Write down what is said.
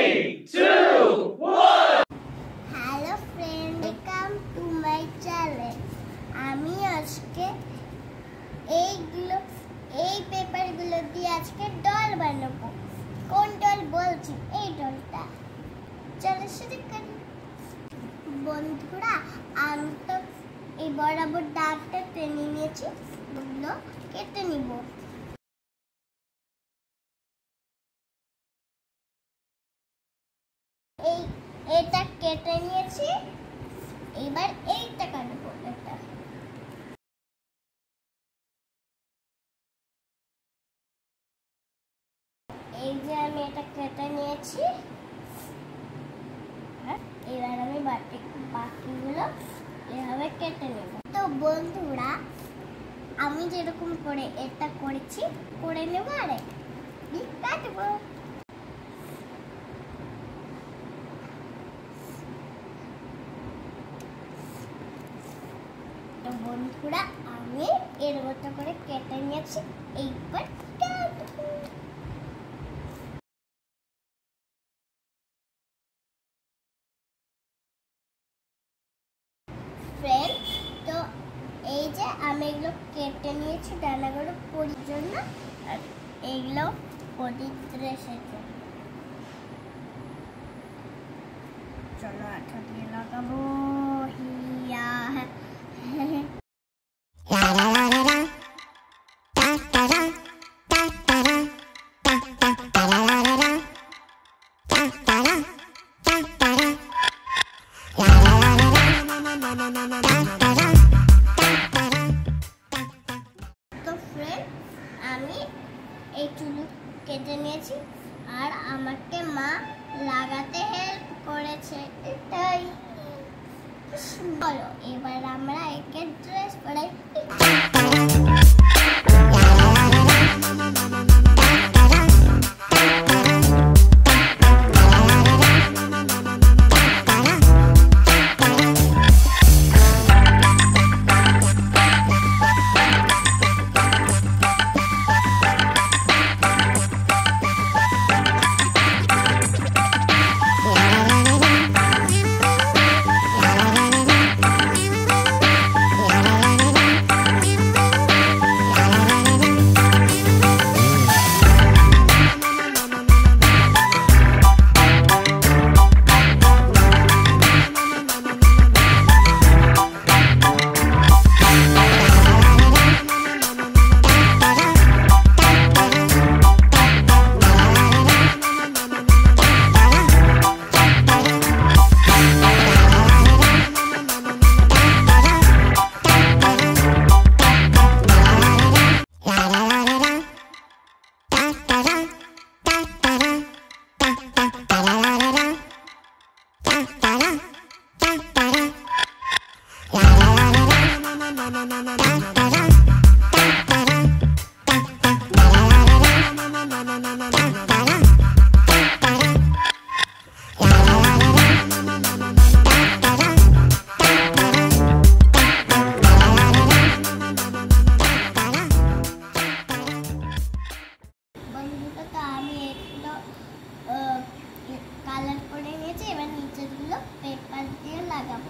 3, 2, 1. Hello friend, welcome to my channel. আমি আজকে এই পেপারগুলো দিয়ে আজকে ডল বানাবো। কোন ডল বলছি? এই ডলটা। চলো শুরু করি। বন্ধুরা, আমি তো এই বরাবর দাগটা টেনে নিয়েছি, ওগুলো কেটে নিব। এটা কেটে নিয়েছি, এবার এইটা কাটবো। এটা এই যে আমি এটা কেটে নিয়েছি, এবার আমি বাকিগুলো এভাবে কেটে নেব। তো বন্ধুরা, আমি যেরকম করে এটা করেছি করে নেব, আর কাটবো। তো বন্ধুরা, আমি এর মতো করে কেটে নিয়েছি, এইবার কাটবো। ফ্রেন্ড, তো এই যে আমি এগুলো কেটে নিয়েছি ডানাগুলো পরির জন্য, আর এইগুলো পরির ড্রেসের জন্য। চলো আঠা দিয়ে লাগাবো। হিয়া তো ফ্রেন্ড, আমি এই চুল কেটে নিয়েছি, আর আমাকে মা লাগাতে হেল্প করেছে, এটাই। বলো, এবার আমরা একে ড্রেস পরাই। কালার করে নিয়েছি, এবার নিচের গুলো পেপার দিয়ে লাগাবো।